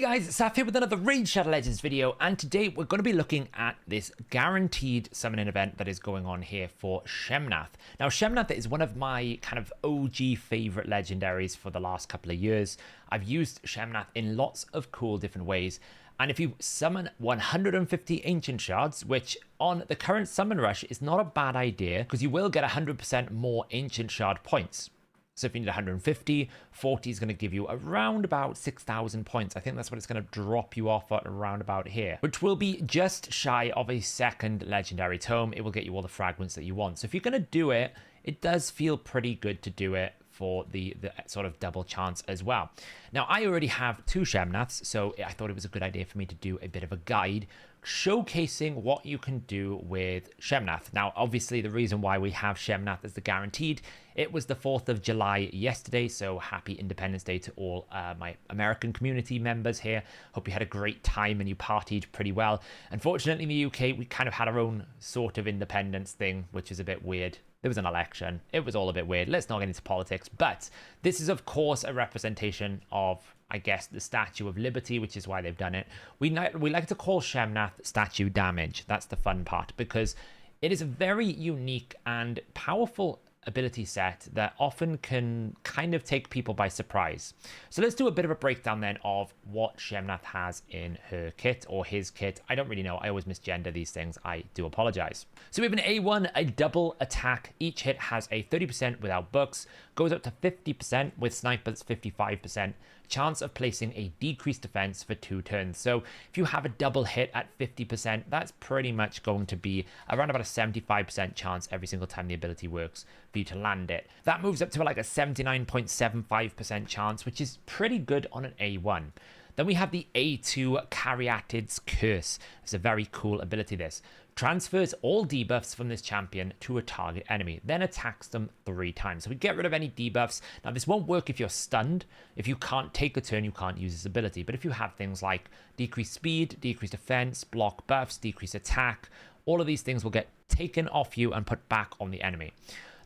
guys, it's Saf here with another Raid Shadow Legends video, and today we're going to be looking at this guaranteed summoning event that is going on here for Shemnath. Now, Shemnath is one of my kind of OG favorite legendaries for the last couple of years. I've used Shemnath in lots of cool different ways, and if you summon 150 Ancient Shards, which on the current summon rush is not a bad idea, because you will get 100% more Ancient Shard points. So if you need 150, 40 is going to give you around about 6,000 points. I think that's what it's going to drop you off at around about here, which will be just shy of a second legendary tome. It will get you all the fragments that you want. So if you're going to do it, it does feel pretty good to do it for the sort of double chance as well. Now, I already have 2 Shemnaths, so I thought it was a good idea for me to do a bit of a guide showcasing what you can do with Shemnath. Now, obviously, the reason why we have Shemnath as the guaranteed, it was the 4th of July yesterday, so happy Independence Day to all my American community members here. Hope you had a great time and you partied pretty well. Unfortunately, in the UK, we kind of had our own sort of independence thing, which is a bit weird. There was an election. It was all a bit weird. Let's not get into politics. But this is, of course, a representation of, I guess, the Statue of Liberty, which is why they've done it. We like to call Shemnath statue damage. That's the fun part, because it is a very unique and powerful ability set that often can kind of take people by surprise. So let's do a bit of a breakdown then of what Shemnath has in her kit or his kit. I don't really know. I always misgender these things. I do apologize. So we have an A1, a double attack. Each hit has a 30% without books, goes up to 50% with snipers, 55%. Chance of placing a decreased defense for 2 turns. So if you have a double hit at 50%, that's pretty much going to be around about a 75% chance every single time the ability works for you to land it. That moves up to like a 79.75% chance, which is pretty good on an A1. Then we have the A2 Caryatid's Curse. It's a very cool ability, this. Transfers all debuffs from this champion to a target enemy, then attacks them 3 times. So we get rid of any debuffs. Now, this won't work if you're stunned. If you can't take a turn, you can't use this ability. But if you have things like decreased speed, decreased defense, block buffs, decreased attack, all of these things will get taken off you and put back on the enemy.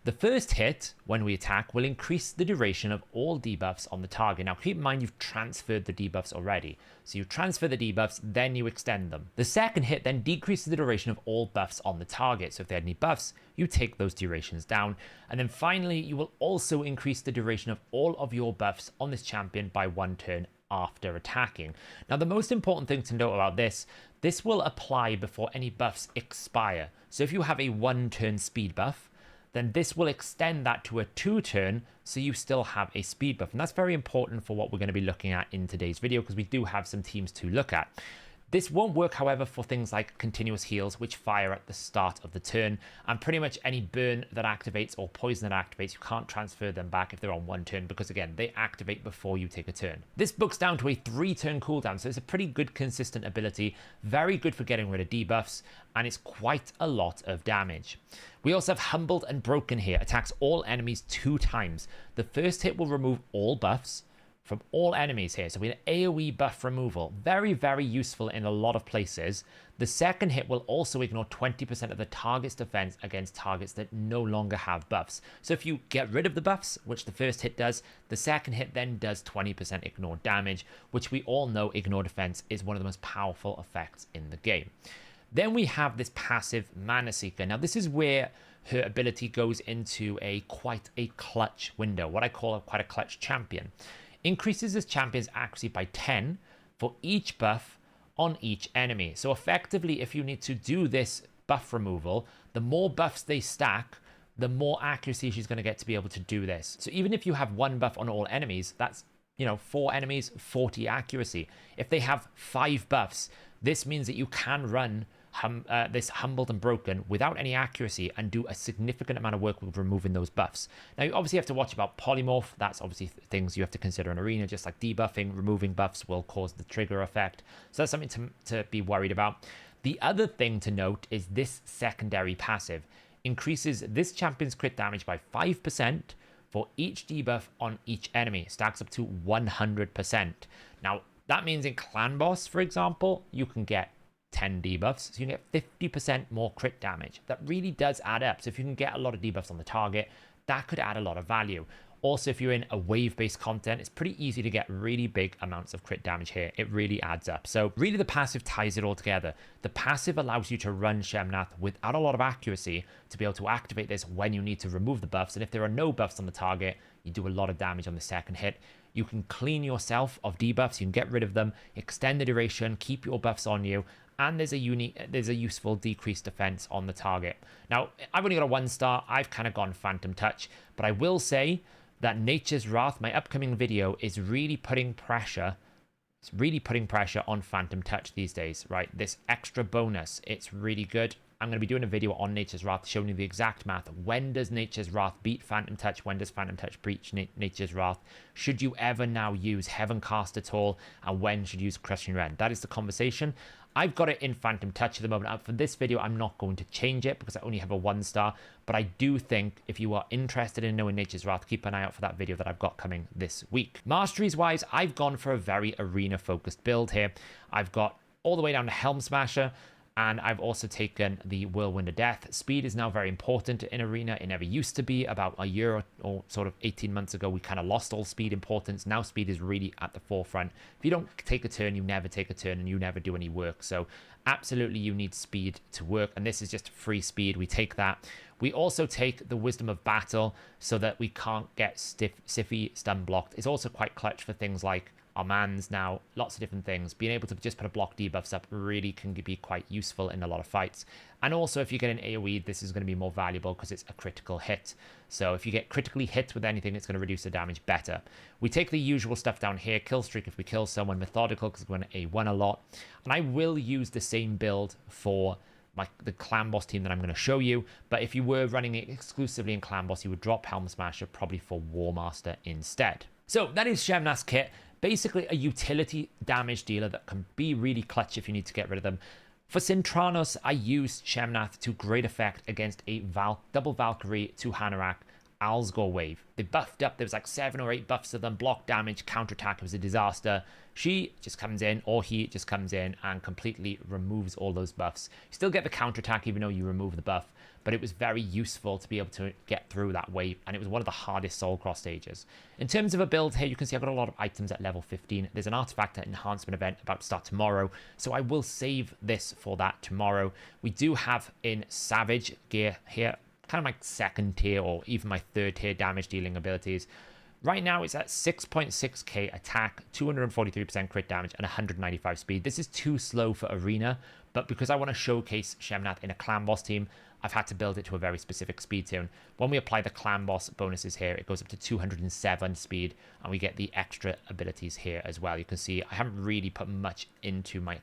The first hit, when we attack, will increase the duration of all debuffs on the target. Now, keep in mind, you've transferred the debuffs already. So you transfer the debuffs, then you extend them. The second hit then decreases the duration of all buffs on the target. So if they had any buffs, you take those durations down. And then finally, you will also increase the duration of all of your buffs on this champion by 1 turn after attacking. Now, the most important thing to note about this will apply before any buffs expire. So if you have a 1-turn speed buff, then this will extend that to a 2-turn, so you still have a speed buff. And that's very important for what we're going to be looking at in today's video, because we do have some teams to look at. This won't work, however, for things like continuous heals, which fire at the start of the turn, and pretty much any burn that activates or poison that activates, you can't transfer them back if they're on 1 turn, because again, they activate before you take a turn. This books down to a 3-turn cooldown, so it's a pretty good consistent ability, very good for getting rid of debuffs, and it's quite a lot of damage. We also have Humbled and Broken here, attacks all enemies 2 times. The first hit will remove all buffs from all enemies here. So we have AoE buff removal. Very, very useful in a lot of places. The second hit will also ignore 20% of the target's defense against targets that no longer have buffs. So if you get rid of the buffs, which the first hit does, the second hit then does 20% ignore damage, which we all know ignore defense is one of the most powerful effects in the game. Then we have this passive Mana Seeker. Now, this is where her ability goes into quite a clutch window, what I call quite a clutch champion. Increases this champion's accuracy by 10 for each buff on each enemy. So effectively, if you need to do this buff removal, the more buffs they stack, the more accuracy she's going to get to be able to do this. So even if you have 1 buff on all enemies, that's 4 enemies, 40 accuracy. If they have 5 buffs, this means that you can run this Humbled and Broken without any accuracy and do a significant amount of work with removing those buffs. Now, you obviously have to watch about polymorph. That's obviously things you have to consider in arena, just like debuffing, removing buffs will cause the trigger effect. So that's something to be worried about. The other thing to note is this secondary passive increases this champion's crit damage by 5% for each debuff on each enemy. Stacks up to 100%. Now, that means in Clan Boss, for example, you can get 10 debuffs, so you can get 50% more crit damage. That really does add up. So if you can get a lot of debuffs on the target, that could add a lot of value. Also, if you're in a wave-based content, it's pretty easy to get really big amounts of crit damage here. It really adds up. So really the passive ties it all together. The passive allows you to run Shemnath without a lot of accuracy to be able to activate this when you need to remove the buffs. And if there are no buffs on the target, you do a lot of damage on the second hit. You can clean yourself of debuffs. You can get rid of them, extend the duration, keep your buffs on you. And there's a useful decreased defense on the target. Now, I've only got a 1-star. I've kind of gone Phantom Touch, but I will say that Nature's Wrath, my upcoming video, is really putting pressure. It's really putting pressure on Phantom Touch these days, right? This extra bonus, it's really good. I'm going to be doing a video on Nature's Wrath showing you the exact math. When does Nature's Wrath beat Phantom Touch? When does Phantom Touch breach Nature's Wrath? Should you ever now use Heaven Cast at all? And when should you use Crushing Rend? That is the conversation. I've got it in Phantom Touch at the moment. For this video, I'm not going to change it because I only have a 1-star. But I do think if you are interested in knowing Nature's Wrath, keep an eye out for that video that I've got coming this week. Masteries-wise, I've gone for a very arena-focused build here. I've got all the way down to Helm Smasher. And I've also taken the Whirlwind of Death. Speed is now very important in Arena. It never used to be. About a year or sort of 18 months ago, we kind of lost all speed importance. Now speed is really at the forefront. If you don't take a turn, you never take a turn and you never do any work. So absolutely you need speed to work. And this is just free speed. We take that. We also take the Wisdom of Battle so that we can't get Siffy stun blocked. It's also quite clutch for things like our mans now, lots of different things. Being able to just put a block debuffs up really can be quite useful in a lot of fights. And also if you get an AoE, this is going to be more valuable because it's a critical hit. So if you get critically hit with anything, it's going to reduce the damage better. We take the usual stuff down here. Kill streak if we kill someone. Methodical because we're going to A1 a lot. And I will use the same build for the clan boss team that I'm going to show you. But if you were running it exclusively in clan boss, you would drop Helm Smasher probably for War Master instead. So that is Shemnath's kit. Basically a utility damage dealer that can be really clutch if you need to get rid of them. For Sintranos, I used Shemnath to great effect against a double Valkyrie to Hanorach Alsgore wave. They buffed up. There was like 7 or 8 buffs of them. Block damage, counterattack. It was a disaster. She just comes in, or he just comes in and completely removes all those buffs. You still get the counterattack even though you remove the buff, but it was very useful to be able to get through that wave, and it was one of the hardest Soulcross stages. In terms of a build here, you can see I've got a lot of items at level 15. There's an artifact enhancement event about to start tomorrow, so I will save this for that tomorrow. We do have in Savage gear here, kind of my second tier or even my third tier damage dealing abilities. Right now it's at 6.6k attack, 243% crit damage, and 195 speed. This is too slow for Arena, but because I want to showcase Shemnath in a clan boss team, I've had to build it to a very specific speed tune. When we apply the clan boss bonuses here, it goes up to 207 speed, and we get the extra abilities here as well. You can see I haven't really put much into my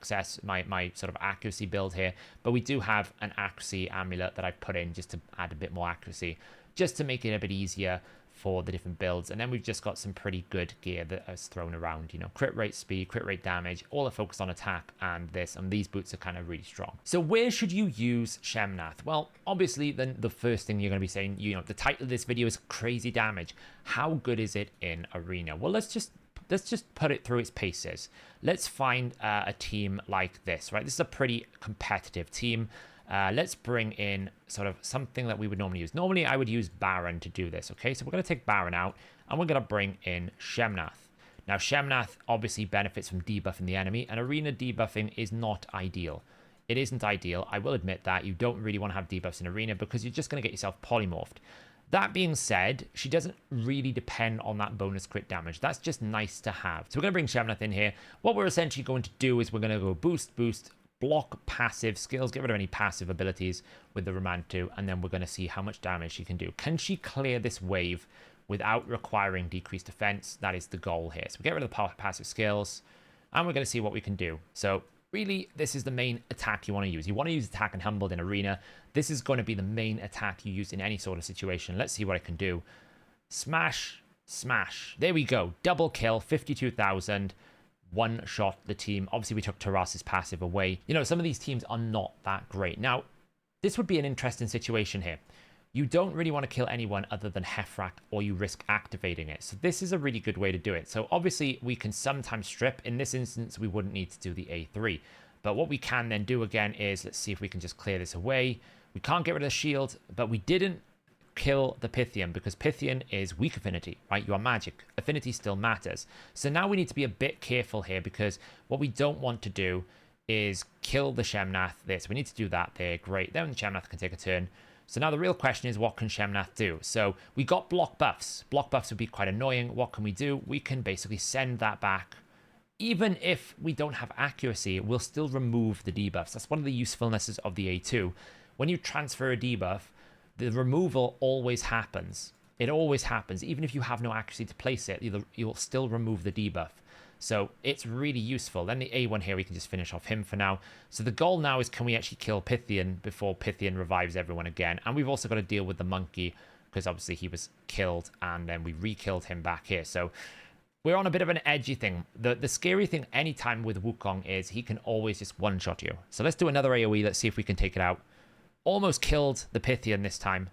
my sort of accuracy build here, but we do have an accuracy amulet that I've put in just to add a bit more accuracy, just to make it a bit easier for the different builds. And then we've just got some pretty good gear that is thrown around, you know, crit rate, speed, crit rate, damage, all are focused on attack, and these boots are kind of really strong. So where should you use Shemnath? Well, obviously then the first thing you're going to be saying, you know, the title of this video is crazy damage. How good is it in Arena? Well, let's just put it through its paces. Let's find a team like this, right? This is a pretty competitive team. Let's bring in sort of something that we would normally use. Normally, I would use Baron to do this, okay? So we're going to take Baron out, and we're going to bring in Shemnath. Now, Shemnath obviously benefits from debuffing the enemy, and Arena debuffing is not ideal. It isn't ideal. I will admit that. You don't really want to have debuffs in Arena because you're just going to get yourself polymorphed. That being said, she doesn't really depend on that bonus crit damage. That's just nice to have. So we're going to bring Shemnath in here. What we're essentially going to do is we're going to go boost, boost, block passive skills, get rid of any passive abilities with the Remand 2, and then we're going to see how much damage she can do. Can she clear this wave without requiring decreased defense? That is the goal here. So we get rid of the passive skills, and we're going to see what we can do. So really, this is the main attack you want to use. You want to use attack and humbled in Arena. This is going to be the main attack you use in any sort of situation. Let's see what I can do. Smash, smash. There we go. Double kill, 52,000. One shot the team. Obviously, we took Taras's passive away. You know, some of these teams are not that great. Now, this would be an interesting situation here. You don't really want to kill anyone other than Heffrak, or you risk activating it. So this is a really good way to do it. So obviously, we can sometimes strip. In this instance, we wouldn't need to do the A3. But what we can then do again is, let's see if we can just clear this away. We can't get rid of the shield, but we didn't kill the Pythian because Pythian is weak affinity, right? You are magic. Affinity still matters. So now we need to be a bit careful here because what we don't want to do is kill the Shemnath there. So we need to do that there. Great. Then the Shemnath can take a turn. So now the real question is, what can Shemnath do? So we got block buffs. Block buffs would be quite annoying. What can we do? We can basically send that back. Even if we don't have accuracy, we'll still remove the debuffs. That's one of the usefulnesses of the A2. When you transfer a debuff, the removal always happens. It always happens. Even if you have no accuracy to place it, you'll still remove the debuff. So it's really useful. Then the A1 here, we can just finish off him for now. So the goal now is, can we actually kill Pythian before Pythian revives everyone again? And we've also got to deal with the monkey because obviously he was killed and then we re-killed him back here. So we're on a bit of an edgy thing. The scary thing anytime with Wukong is he can always just one-shot you. So let's do another AoE. Let's see if we can take it out. Almost killed the Pythian this time.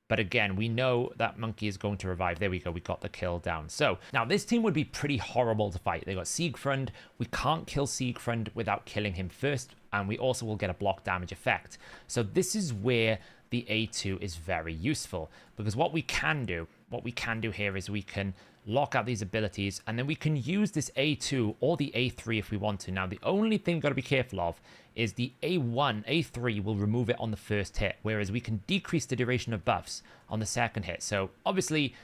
But again, we know that monkey is going to revive. There we go. We got the kill down. So now this team would be pretty horrible to fight. They got Siegfried. We can't kill Siegfried without killing him first. And we also will get a block damage effect. So this is where the A2 is very useful. Because what we can do here is we can lock out these abilities, and then we can use this A2 or the A3 if we want to. Now, the only thing we've got to be careful of is the A3 will remove it on the first hit, whereas we can decrease the duration of buffs on the second hit. So obviously,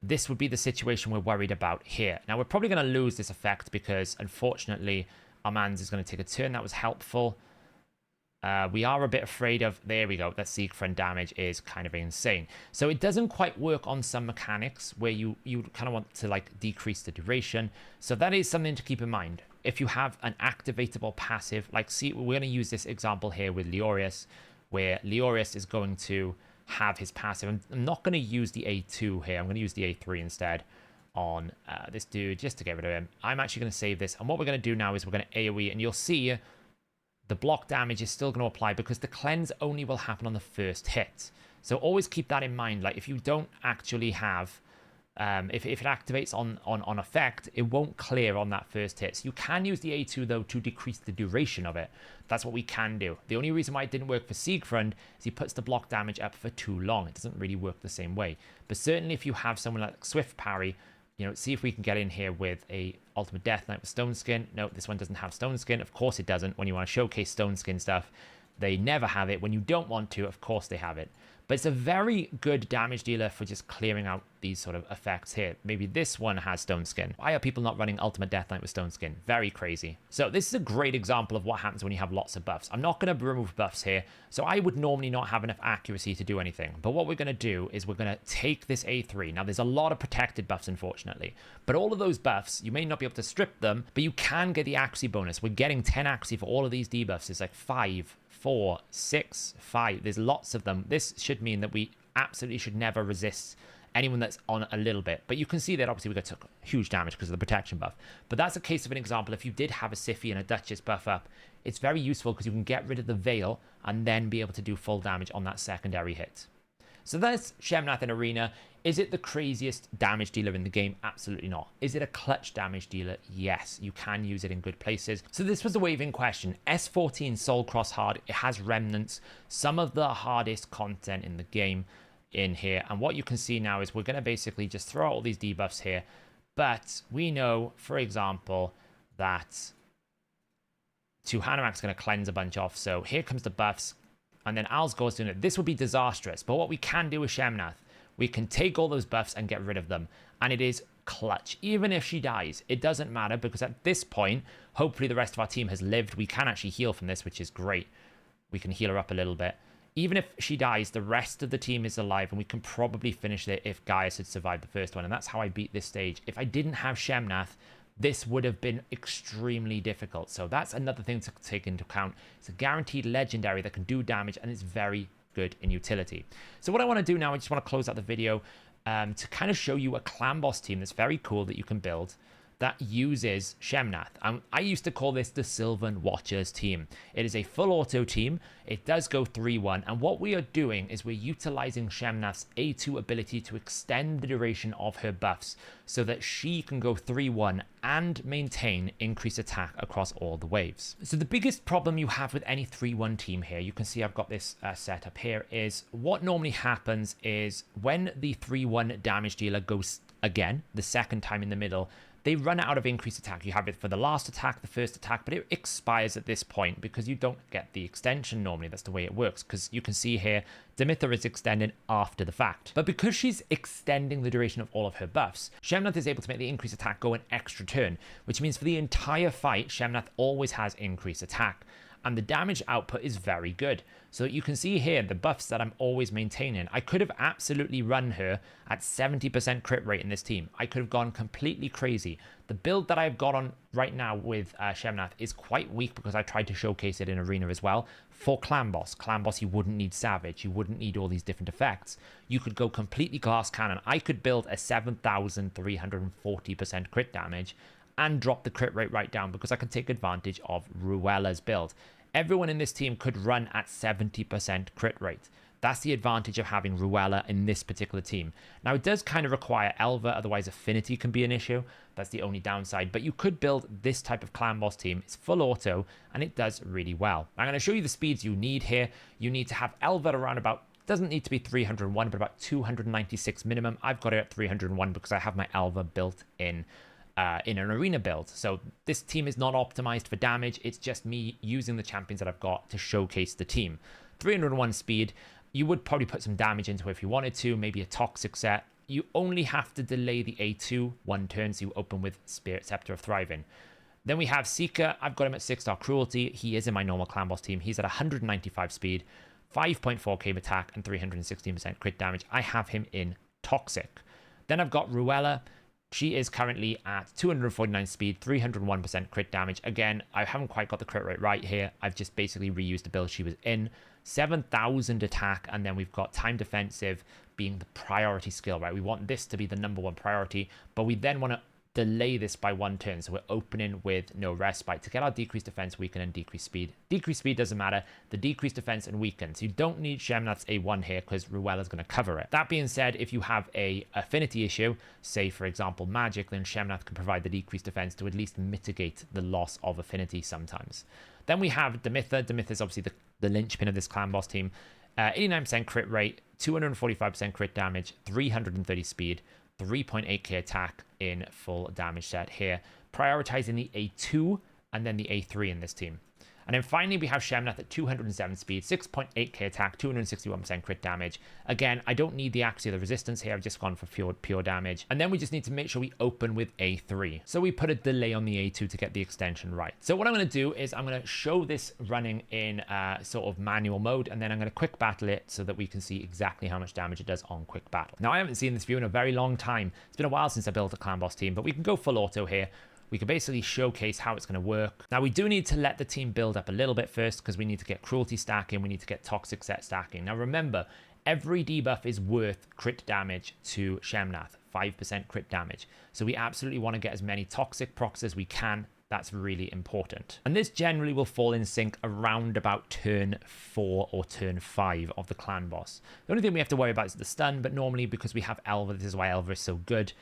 this would be the situation we're worried about here. Now, we're probably going to lose this effect because, unfortunately, our man's is going to take a turn. That was helpful. We are a bit afraid of, there we go, that Siegfried damage is kind of insane. So it doesn't quite work on some mechanics where you kind of want to like decrease the duration. So that is something to keep in mind. If you have an activatable passive, like see, we're going to use this example here with Leorius, where Leorius is going to have his passive. I'm not going to use the A2 here. I'm going to use the A3 instead on this dude just to get rid of him. I'm actually going to save this. And what we're going to do now is we're going to AoE, and you'll see the block damage is still going to apply because the cleanse only will happen on the first hit. So always keep that in mind. Like if you don't actually have, if it activates on effect, it won't clear on that first hit. So you can use the A2 though to decrease the duration of it. That's what we can do. The only reason why it didn't work for Siegfried is he puts the block damage up for too long. It doesn't really work the same way. But certainly if you have someone like Swift Parry, you know, see if we can get in here with a Ultimate Death Knight with Stone Skin. No, this one doesn't have Stone Skin. Of course it doesn't. When you want to showcase Stone Skin stuff, they never have it. When you don't want to, of course they have it. But it's a very good damage dealer for just clearing out these sort of effects here. Maybe this one has Stone Skin. Why are people not running Ultimate Death Knight with Stone Skin? Very crazy. So this is a great example of what happens when you have lots of buffs. I'm not going to remove buffs here, so I would normally not have enough accuracy to do anything. But what we're going to do is we're going to take this A3. Now, there's a lot of protected buffs, unfortunately. But all of those buffs, you may not be able to strip them, but you can get the accuracy bonus. We're getting 10 accuracy for all of these debuffs. It's like 5, 4, 6, 5. There's lots of them. This should mean that we absolutely should never resist anyone that's on a little bit. But you can see that obviously we took huge damage because of the protection buff. But that's a case of an example. If you did have a Siphi and a Duchess buff up, it's very useful because you can get rid of the Veil and then be able to do full damage on that secondary hit. So that's Shemnath in Arena. Is it the craziest damage dealer in the game? Absolutely not. Is it a clutch damage dealer? Yes, you can use it in good places. So this was the wave in question. S14 Soulcross Hard. It has remnants, some of the hardest content in the game in here. And what you can see now is we're going to basically just throw out all these debuffs here. But we know, for example, that Tuhanamak's going to cleanse a bunch off. So here comes the buffs. And then Alsgor's doing it. This would be disastrous. But what we can do with Shemnath, we can take all those buffs and get rid of them. And it is clutch. Even if she dies, it doesn't matter because at this point, hopefully the rest of our team has lived. We can actually heal from this, which is great. We can heal her up a little bit. Even if she dies, the rest of the team is alive and we can probably finish it if Gaius had survived the first one. And that's how I beat this stage. If I didn't have Shemnath, this would have been extremely difficult. So that's another thing to take into account. It's a guaranteed legendary that can do damage and it's very good in utility. So what I want to do now, I just want to close out the video to kind of show you a clan boss team that's very cool that you can build that uses Shemnath. I used to call this the Sylvan Watchers team. It is a full auto team. It does go 3-1, and what we are doing is we're utilizing Shemnath's A2 ability to extend the duration of her buffs so that she can go 3-1 and maintain increased attack across all the waves. So the biggest problem you have with any 3-1 team here, you can see I've got this set up here, is what normally happens is when the 3-1 damage dealer goes again, the second time in the middle, they run out of increased attack. You have it for the last attack, the first attack, but it expires at this point because you don't get the extension normally. That's the way it works, because you can see here, Demitha is extended after the fact. But because she's extending the duration of all of her buffs, Shemnath is able to make the increased attack go an extra turn, which means for the entire fight, Shemnath always has increased attack. And the damage output is very good. So you can see here the buffs that I'm always maintaining. I could have absolutely run her at 70% crit rate in this team. I could have gone completely crazy. The build that I've got on right now with Shemnath is quite weak because I tried to showcase it in Arena as well. For Clan Boss, you wouldn't need Savage. You wouldn't need all these different effects. You could go completely glass cannon. I could build a 7,340% crit damage and drop the crit rate right down because I can take advantage of Ruella's build. Everyone in this team could run at 70% crit rate. That's the advantage of having Ruella in this particular team. Now, it does kind of require Elva, otherwise affinity can be an issue. That's the only downside. But you could build this type of clan boss team. It's full auto, and it does really well. I'm going to show you the speeds you need here. You need to have Elva around about, doesn't need to be 301, but about 296 minimum. I've got it at 301 because I have my Elva built in an arena build. So this team is not optimized for damage. It's just me using the champions that I've got to showcase the team. 301 speed. You would probably put some damage into it if you wanted to, maybe a toxic set. You only have to delay the A2 one turn, so you open with Spirit Scepter of Thriving. Then we have Seeker. I've got him at 6-star Cruelty. He is in my normal clan boss team. He's at 195 speed, 5.4k attack, and 316% crit damage. I have him in Toxic. Then I've got Ruella. She is currently at 249 speed, 301% crit damage. Again, I haven't quite got the crit rate right here. I've just basically reused the build she was in. 7,000 attack, and then we've got time defensive being the priority skill, right? We want this to be the #1 priority, but we then want to delay this by one turn. So we're opening with no respite to get our decreased defense, weaken, and decreased speed. Decreased speed doesn't matter. The decreased defense and weaken. So you don't need Shemnath's A1 here because Ruella's going to cover it. That being said, if you have a affinity issue, say for example magic, then Shemnath can provide the decreased defense to at least mitigate the loss of affinity sometimes. Then we have Demitha. Demitha is obviously the linchpin of this clan boss team. 89% crit rate, 245% crit damage, 330 speed, 3.8k attack in full damage set here, prioritizing the A2 and then the A3 in this team. And then finally, we have Shemnath at 207 speed, 6.8k attack, 261% crit damage. Again, I don't need the Axia, the resistance here. I've just gone for pure damage. And then we just need to make sure we open with A3. So we put a delay on the A2 to get the extension right. So what I'm going to do is I'm going to show this running in sort of manual mode, and then I'm going to quick battle it so that we can see exactly how much damage it does on quick battle. Now, I haven't seen this view in a very long time. It's been a while since I built a clan boss team, but we can go full auto here. We can basically showcase how it's going to work. Now, we do need to let the team build up a little bit first because we need to get cruelty stacking. We need to get toxic set stacking. Now, remember, every debuff is worth crit damage to Shemnath, 5% crit damage. So we absolutely want to get as many toxic procs as we can. That's really important. And this generally will fall in sync around about turn 4 or turn 5 of the clan boss. The only thing we have to worry about is the stun, but normally because we have Elva, this is why Elva is so good.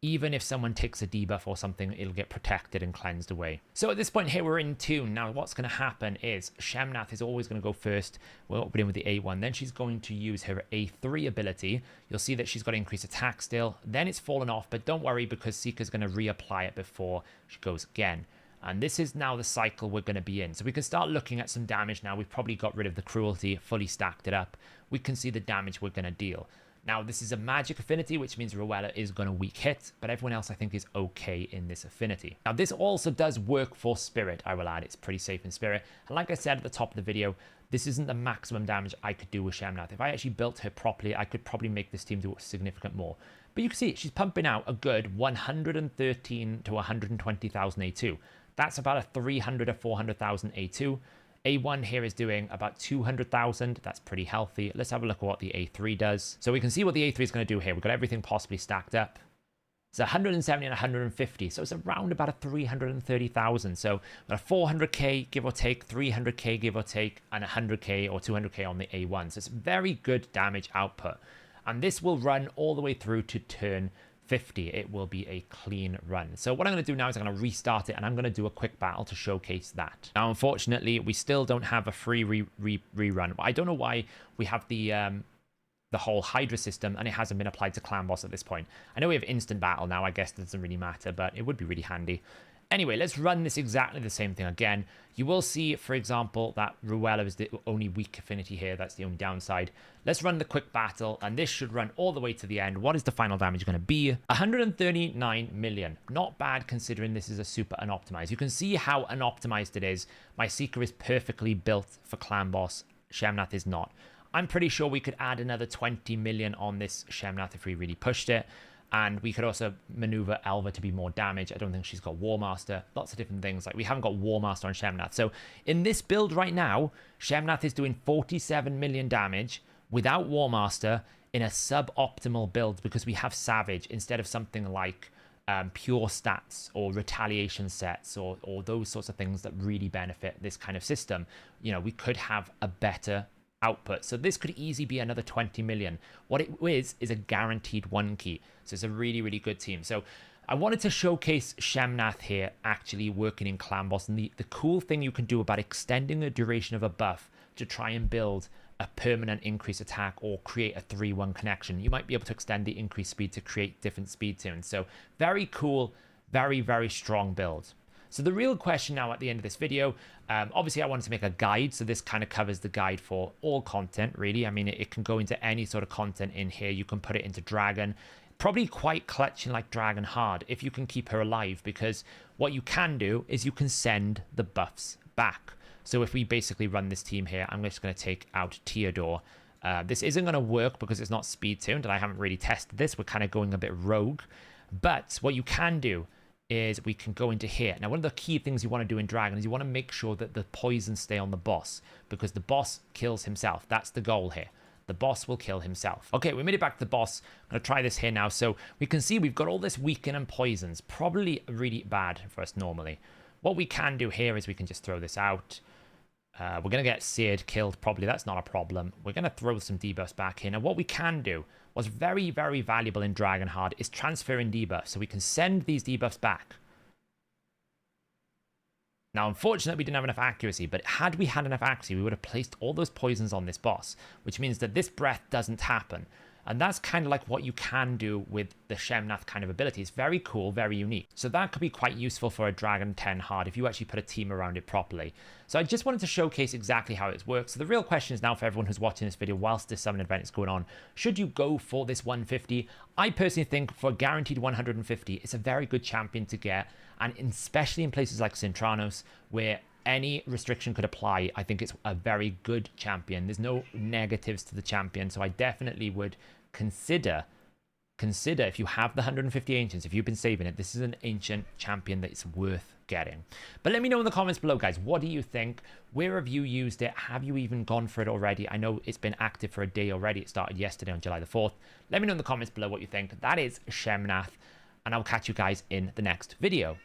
Even if someone takes a debuff or something, it'll get protected and cleansed away. So at this point here, we're in tune. Now, what's going to happen is Shemnath is always going to go first. We'll open in with the A1. Then she's going to use her A3 ability. You'll see that she's got increased attack still. Then it's fallen off, but don't worry because Seeker's going to reapply it before she goes again. And this is now the cycle we're going to be in. So we can start looking at some damage now. We've probably got rid of the cruelty, fully stacked it up. We can see the damage we're going to deal. Now, this is a magic affinity, which means Ruella is going to weak hit, but everyone else I think is okay in this affinity. Now, this also does work for Spirit, I will add. It's pretty safe in Spirit. And like I said at the top of the video, this isn't the maximum damage I could do with Shemnath. If I actually built her properly, I could probably make this team do significant more. But you can see she's pumping out a good 113 to 120,000 A2. That's about a 300 to 400,000 A2. A1 here is doing about 200,000. That's pretty healthy. Let's have a look at what the A3 does. So we can see what the A3 is going to do here. We've got everything possibly stacked up. It's 170 and 150, so it's around about a 330,000. So a 400k give or take, 300k give or take, and 100k or 200k on the A1. So it's very good damage output. And this will run all the way through to turn 50. It will be a clean run. So what I'm going to do now is I'm going to restart it, and I'm going to do a quick battle to showcase that. Now, unfortunately, we still don't have a free rerun. I don't know why we have the whole Hydra system, and it hasn't been applied to Clan Boss at this point. I know we have instant battle now, I guess it doesn't really matter, but it would be really handy. Anyway, let's run this exactly the same thing again. You will see, for example, that Ruella is the only weak affinity here. That's the only downside. Let's run the quick battle, and this should run all the way to the end. What is the final damage going to be? 139 million. Not bad considering this is a super unoptimized. You can see how unoptimized it is. My Seeker is perfectly built for Clan Boss. Shemnath is not. I'm pretty sure we could add another 20 million on this Shemnath if we really pushed it. And we could also maneuver Elva to be more damage. I don't think she's got War Master. Lots of different things. Like, we haven't got War Master on Shemnath. So in this build right now, Shemnath is doing 47 million damage without War Master in a suboptimal build because we have Savage instead of something like pure stats or retaliation sets or those sorts of things that really benefit this kind of system. You know, we could have a better output. So this could easily be another 20 million. What it is a guaranteed 1 key. So it's a really, really good team. So I wanted to showcase Shemnath here actually working in Clan Boss. And the cool thing you can do about extending the duration of a buff to try and build a permanent increase attack or create a 3-1 connection. You might be able to extend the increased speed to create different speed tunes. So very cool, very, very strong build. So the real question now at the end of this video, obviously I wanted to make a guide. So this kind of covers the guide for all content, really. I mean, it can go into any sort of content in here. You can put it into Dragon. Probably quite clutching like Dragon hard if you can keep her alive, because what you can do is you can send the buffs back. So if we basically run this team here, I'm just going to take out Theodore. This isn't going to work because it's not speed tuned, and I haven't really tested this. We're kind of going a bit rogue. But what you can do is we can go into here. Now, one of the key things you want to do in Dragon is you want to make sure that the poisons stay on the boss, because the boss kills himself. That's the goal here. The boss will kill himself. Okay, we made it back to the boss. I'm going to try this here now. So we can see we've got all this weaken and poisons. Probably really bad for us normally. What we can do here is we can just throw this out. We're going to get Seared killed, probably. That's not a problem. We're going to throw some debuffs back in. And what we can do, what's very, very valuable in Dragonheart, is transferring debuffs. So we can send these debuffs back. Now, unfortunately, we didn't have enough accuracy, but had we had enough accuracy, we would have placed all those poisons on this boss, which means that this breath doesn't happen. And that's kind of like what you can do with the Shemnath kind of ability. It's very cool, very unique. So that could be quite useful for a Dragon 10 hard if you actually put a team around it properly. So I just wanted to showcase exactly how it works. So the real question is now for everyone who's watching this video whilst this summon event is going on, should you go for this 150? I personally think for a guaranteed 150, it's a very good champion to get. And especially in places like Cintranos, where any restriction could apply, I think it's a very good champion. There's no negatives to the champion, so I definitely would consider if you have the 150 ancients, if you've been saving it, this is an ancient champion that is worth getting. But let me know in the comments below, guys, what do you think? Where have you used it? Have you even gone for it already? I know it's been active for a day already. It started yesterday on July the 4th. Let me know in the comments below what you think. That is Shemnath, and I'll catch you guys in the next video.